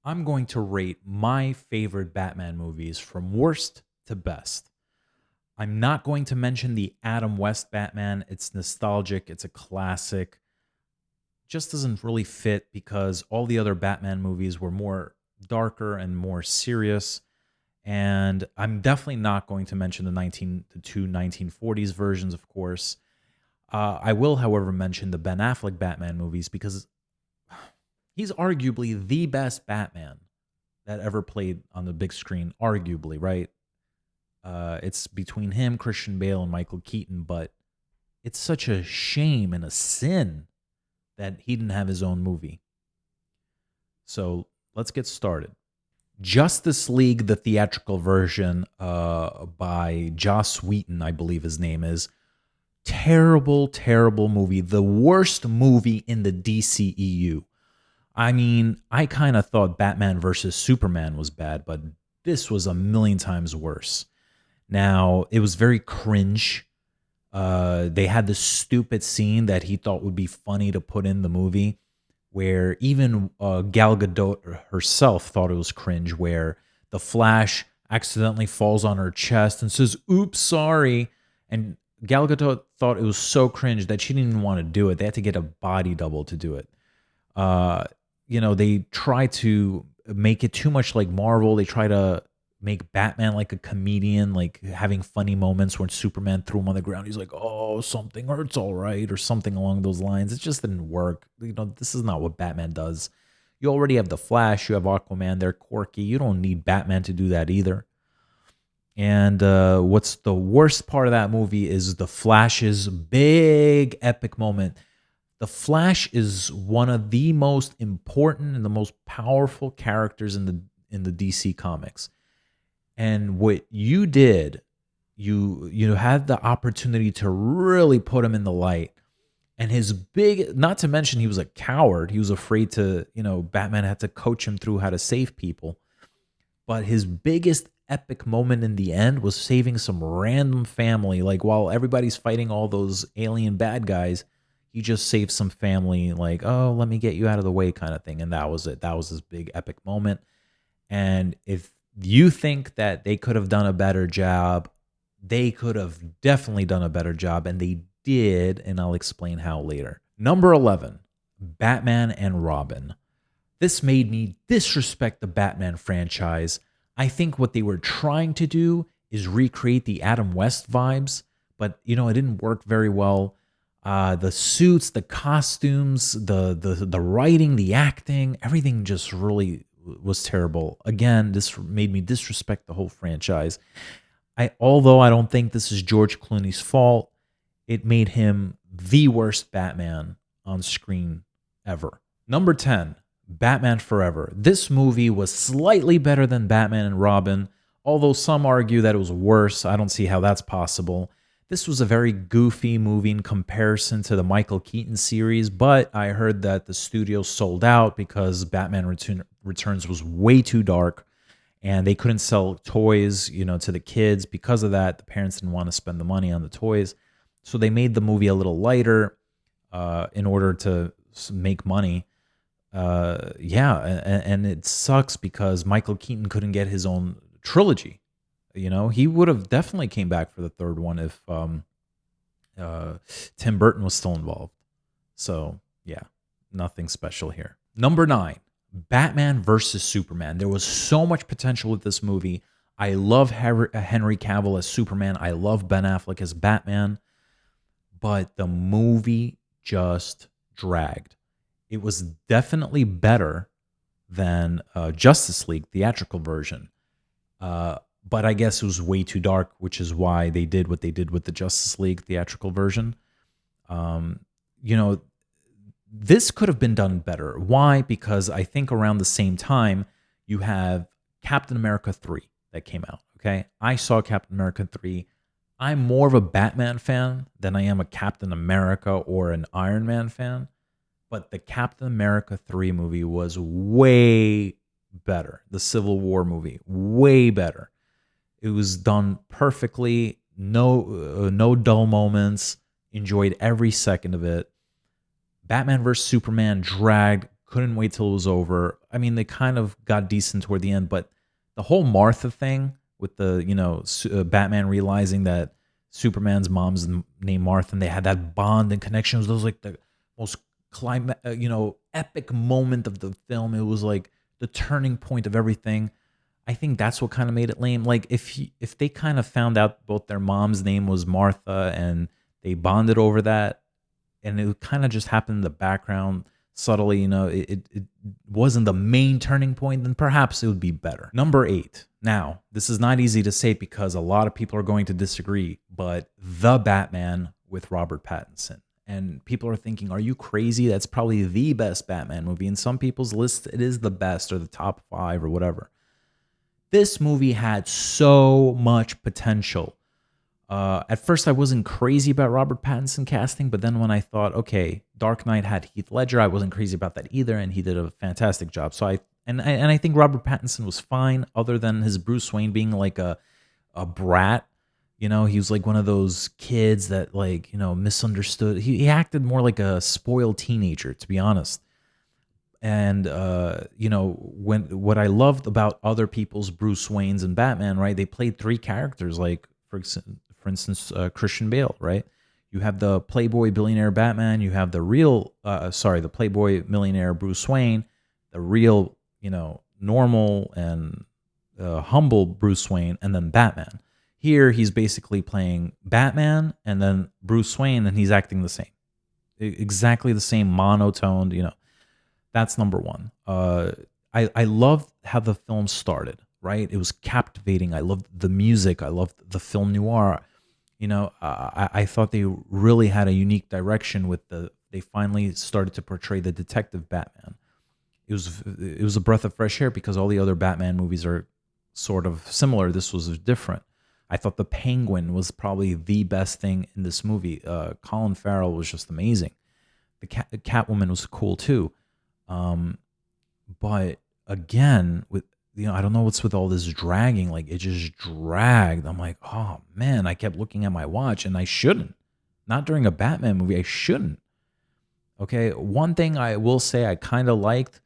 I'm going to rate my favorite Batman movies from worst to best. I'm not going to mention the Adam West Batman. It's nostalgic, it's a classic. Just doesn't really fit because all the other Batman movies were more darker and more serious. And I'm definitely not going to mention the two 1940s versions, of course. I will, however, mention the Ben Affleck Batman movies because he's arguably the best Batman that ever played on the big screen, arguably, right? It's between him, Christian Bale, and Michael Keaton, but it's such a shame and a sin that he didn't have his own movie. So let's get started. Justice League, the theatrical version by Joss Whedon, I believe his name is. Terrible, terrible movie. The worst movie in the DCEU. I mean, I kind of thought Batman versus Superman was bad, but this was a million times worse. Now, it was very cringe. They had this stupid scene that he thought would be funny to put in the movie, where even Gal Gadot herself thought it was cringe, where the Flash accidentally falls on her chest and says, "Oops, sorry." And Gal Gadot thought it was so cringe that she didn't even want to do it. They had to get a body double to do it. Uh, they try to make it too much like Marvel. They try to make Batman like a comedian, like having funny moments when Superman threw him on the ground. He's like, "Oh, something hurts, all right," or something along those lines. It just didn't work. This is not what Batman does. You already have the Flash, you have Aquaman. They're quirky. You don't need Batman to do that either. And what's the worst part of that movie is the Flash's big epic moment. The Flash is one of the most important and the most powerful characters in the DC comics. And what you did, you had the opportunity to really put him in the light. And his big, not to mention he was a coward. He was afraid to, Batman had to coach him through how to save people. But his biggest epic moment in the end was saving some random family. Like while everybody's fighting all those alien bad guys, he just saved some family, like, "Oh, let me get you out of the way," kind of thing. And that was it. That was his big epic moment. And if you think that they could have done a better job, they could have definitely done a better job. And they did. And I'll explain how later. Number 11, Batman and Robin. This made me disrespect the Batman franchise. I think what they were trying to do is recreate the Adam West vibes, but it didn't work very well. The suits, the costumes, the writing, the acting, everything just really was terrible. Again, this made me disrespect the whole franchise. Although I don't think this is George Clooney's fault, it made him the worst Batman on screen ever. Number 10, Batman Forever. This movie was slightly better than Batman and Robin, although some argue that it was worse. I don't see how that's possible. This was a very goofy movie in comparison to the Michael Keaton series, but I heard that the studio sold out because Returns was way too dark and they couldn't sell toys, to the kids. Because of that, the parents didn't want to spend the money on the toys. So they made the movie a little lighter in order to make money. Yeah, and it sucks because Michael Keaton couldn't get his own trilogy. He would have definitely came back for the third one if Tim Burton was still involved. So yeah, nothing special here. Number 9, Batman versus Superman. There was so much potential with this movie. I love Henry Cavill as Superman. I love Ben Affleck as Batman, but the movie just dragged. It was definitely better than Justice League theatrical version. But I guess it was way too dark, which is why they did what they did with the Justice League theatrical version. Um, you know, this could have been done better. Why? Because I think around the same time, you have Captain America 3 that came out. Okay. I saw Captain America 3. I'm more of a Batman fan than I am a Captain America or an Iron Man fan. But the Captain America 3 movie was way better. The Civil War movie, way better. It was done perfectly. No dull moments. Enjoyed every second of it. Batman vs Superman dragged. Couldn't wait till it was over. I mean, they kind of got decent toward the end, but the whole Martha thing with the, Batman realizing that Superman's mom's named Martha, and they had that bond and connection. It was like the most epic moment of the film. It was like the turning point of everything. I think that's what kind of made it lame. Like if they kind of found out both their mom's name was Martha and they bonded over that, and it kind of just happened in the background subtly, it wasn't the main turning point, then perhaps it would be better. Number 8. Now, this is not easy to say because a lot of people are going to disagree, but The Batman with Robert Pattinson. And people are thinking, are you crazy? That's probably the best Batman movie. In some people's list, it is the best or the top 5 or whatever. This movie had so much potential. At first, I wasn't crazy about Robert Pattinson casting, but then when I thought, okay, Dark Knight had Heath Ledger, I wasn't crazy about that either, and he did a fantastic job. So I think Robert Pattinson was fine, other than his Bruce Wayne being like a brat. He was like one of those kids that misunderstood. He acted more like a spoiled teenager, to be honest. And what I loved about other people's Bruce Waynes and Batman, right? They played 3 characters, like for instance, Christian Bale, right? You have the Playboy billionaire Batman. You have the Playboy millionaire Bruce Wayne, the real, normal and humble Bruce Wayne, and then Batman. Here, he's basically playing Batman and then Bruce Wayne, and he's acting the same, exactly the same, monotoned. That's number 1. I loved how the film started. Right, it was captivating. I loved the music. I loved the film noir. I thought they really had a unique direction with they finally started to portray the detective Batman. It was a breath of fresh air because all the other Batman movies are sort of similar. This was different. I thought the Penguin was probably the best thing in this movie. Colin Farrell was just amazing. The Catwoman was cool too. But again, I don't know what's with all this dragging. Like, it just dragged. I'm like, oh man, I kept looking at my watch, and I shouldn't. Not during a Batman movie. I shouldn't. Okay. One thing I will say I kind of liked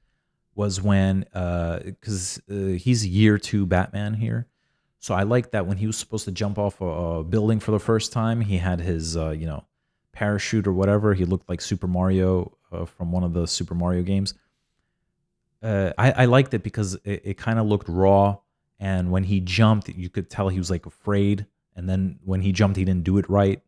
was when, because he's year 2 Batman here. So I liked that when he was supposed to jump off a building for the first time, he had his, parachute or whatever. He looked like Super Mario from one of the Super Mario games. I liked it because it kind of looked raw, and when he jumped, you could tell he was like afraid. And then when he jumped, he didn't do it right.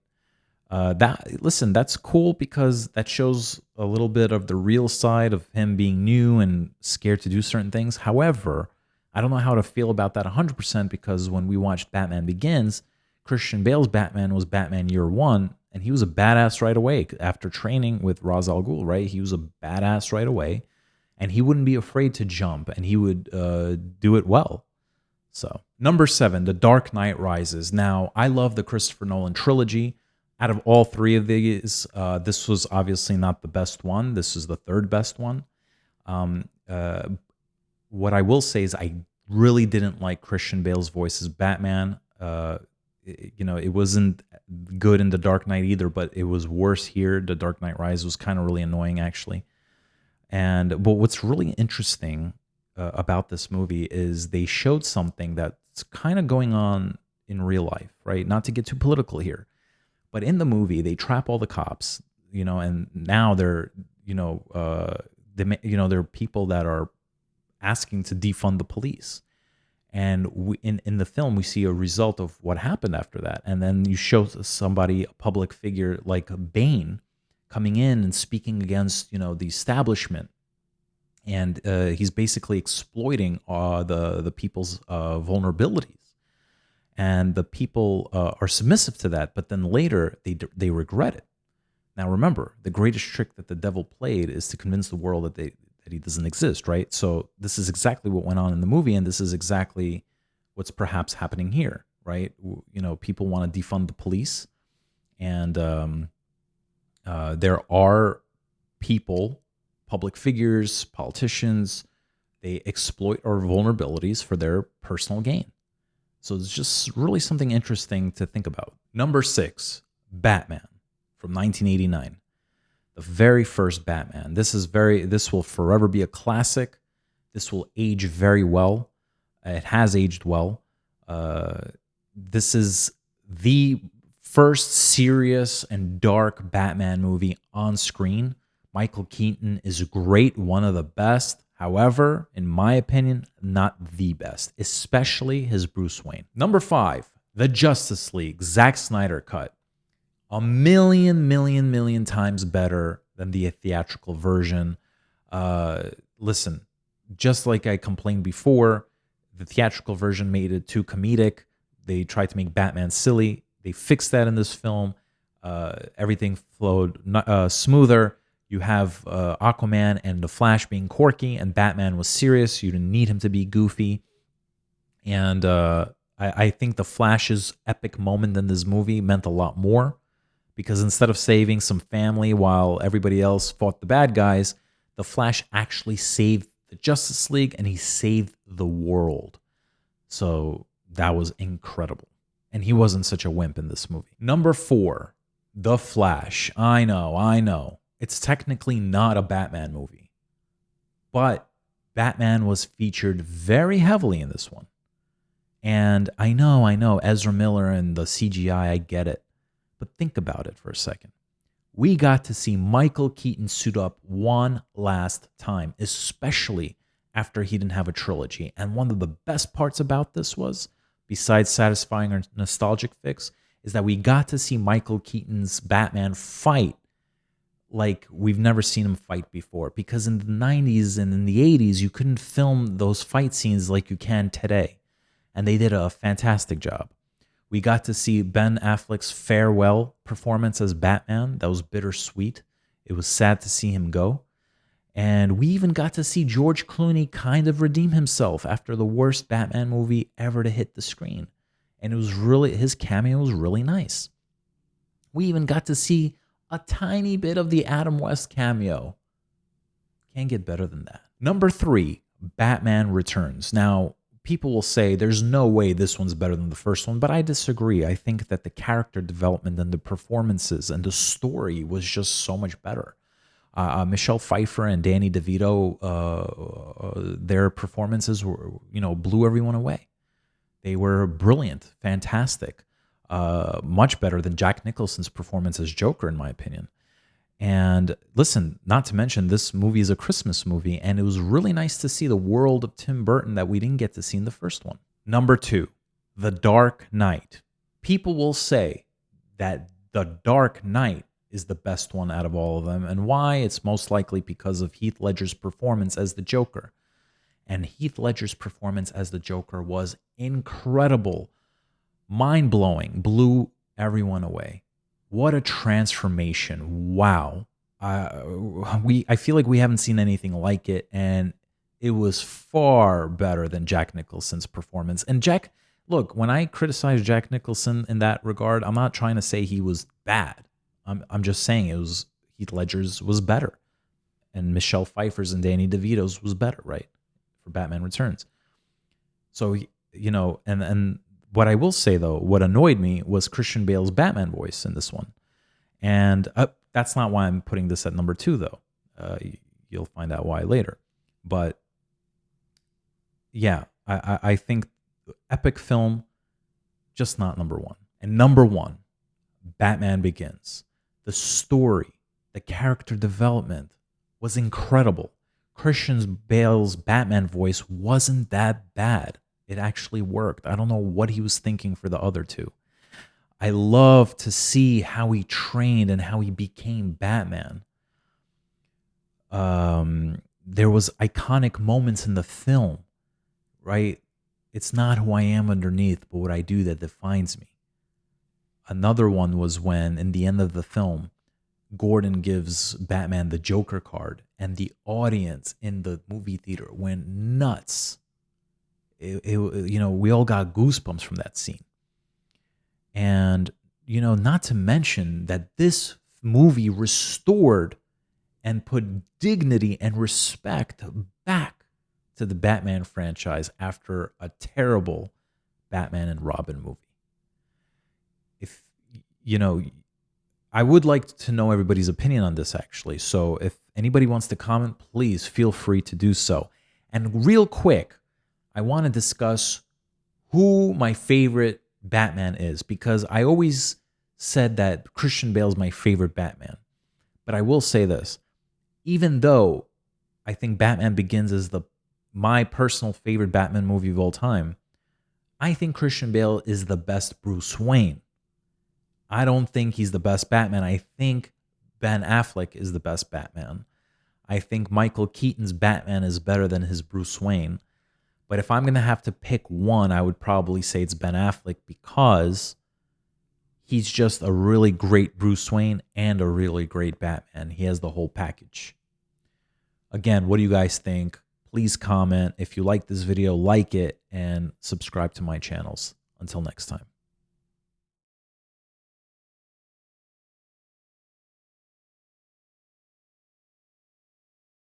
That's cool because that shows a little bit of the real side of him being new and scared to do certain things. However, I don't know how to feel about that 100% because when we watched Batman Begins, Christian Bale's Batman was Batman year 1, and he was a badass right away after training with Ra's al Ghul. Right, he was a badass right away. And he wouldn't be afraid to jump, and he would do it well. So, number 7, The Dark Knight Rises. Now, I love the Christopher Nolan trilogy. Out of all 3 of these, this was obviously not the best one. This is the 3rd best one. What I will say is I really didn't like Christian Bale's voice as Batman. It wasn't good in The Dark Knight either, but it was worse here. The Dark Knight Rises was kind of really annoying, actually. But what's really interesting about this movie is they showed something that's kind of going on in real life, right? Not to get too political here, but in the movie they trap all the cops, and now they're, there are people that are asking to defund the police, and in the film we see a result of what happened after that, and then you show somebody, a public figure like Bane, coming in and speaking against, the establishment, and he's basically exploiting the people's vulnerabilities, and the people are submissive to that. But then later they regret it. Now remember, the greatest trick that the devil played is to convince the world that he doesn't exist, right? So this is exactly what went on in the movie, and this is exactly what's perhaps happening here, right? People want to defund the police, and there are people, public figures, politicians, they exploit our vulnerabilities for their personal gain. So it's just really something interesting to think about. Number 6, Batman from 1989. The very first Batman. This will forever be a classic. This will age very well. It has aged well. This is the first serious and dark Batman movie on screen. Michael Keaton is great, one of the best. However, in my opinion, not the best, especially his Bruce Wayne. Number 5, The Justice League, Zack Snyder cut. A million times better than the theatrical version. Listen, just like I complained before, the theatrical version made it too comedic. They tried to make Batman silly. They fixed that in this film. Everything flowed smoother. You have Aquaman and the Flash being quirky, and Batman was serious. You didn't need him to be goofy. And I think the Flash's epic moment in this movie meant a lot more, because instead of saving some family while everybody else fought the bad guys, the Flash actually saved the Justice League, and he saved the world. So that was incredible. And he wasn't such a wimp in this movie. Number 4, The Flash. I know. It's technically not a Batman movie, but Batman was featured very heavily in this one. And I know, Ezra Miller and the CGI, I get it. But think about it for a second. We got to see Michael Keaton suit up one last time, especially after he didn't have a trilogy. And one of the best parts about this was, besides satisfying our nostalgic fix, is that we got to see Michael Keaton's Batman fight like we've never seen him fight before. Because in the 90s and in the 80s, you couldn't film those fight scenes like you can today. And they did a fantastic job. We got to see Ben Affleck's farewell performance as Batman. That was bittersweet. It was sad to see him go. And we even got to see George Clooney kind of redeem himself after the worst Batman movie ever to hit the screen. And it was really, his cameo was really nice. We even got to see a tiny bit of the Adam West cameo. Can't get better than that. Number 3, Batman Returns. Now, people will say there's no way this one's better than the first one, but I disagree. I think that the character development and the performances and the story was just so much better. Michelle Pfeiffer and Danny DeVito, their performances were, blew everyone away. They were brilliant, fantastic, much better than Jack Nicholson's performance as Joker, in my opinion. And listen, not to mention, this movie is a Christmas movie, and it was really nice to see the world of Tim Burton that we didn't get to see in the first one. Number 2, The Dark Knight. People will say that The Dark Knight is the best one out of all of them, and why? It's most likely because of Heath Ledger's performance as the Joker. And Heath Ledger's performance as the Joker was incredible, mind-blowing, blew everyone away. What a transformation. Wow. I feel like we haven't seen anything like it, and it was far better than Jack Nicholson's performance. And look, when I criticize Jack Nicholson in that regard, I'm not trying to say he was bad. I'm just saying it was Heath Ledger's was better, and Michelle Pfeiffer's and Danny DeVito's was better, right? For Batman Returns. So, and what I will say, though, what annoyed me was Christian Bale's Batman voice in this one. And that's not why I'm putting this at number 2, though. You'll find out why later. But yeah, I think epic film, just not number 1. And number 1, Batman Begins. The story, the character development was incredible. Christian Bale's Batman voice wasn't that bad. It actually worked. I don't know what he was thinking for the other 2. I love to see how he trained and how he became Batman. There was iconic moments in the film, right? It's not who I am underneath, but what I do that defines me. Another one was when, in the end of the film, Gordon gives Batman the Joker card, and the audience in the movie theater went nuts. We all got goosebumps from that scene. And, not to mention that this movie restored and put dignity and respect back to the Batman franchise after a terrible Batman and Robin movie. If, I would like to know everybody's opinion on this, actually. So if anybody wants to comment, please feel free to do so. And real quick, I want to discuss who my favorite Batman is, because I always said that Christian Bale is my favorite Batman. But I will say this, even though I think Batman Begins is my personal favorite Batman movie of all time, I think Christian Bale is the best Bruce Wayne. I don't think he's the best Batman. I think Ben Affleck is the best Batman. I think Michael Keaton's Batman is better than his Bruce Wayne. But if I'm going to have to pick one, I would probably say it's Ben Affleck, because he's just a really great Bruce Wayne and a really great Batman. He has the whole package. Again, what do you guys think? Please comment. If you like this video, like it and subscribe to my channels. Until next time.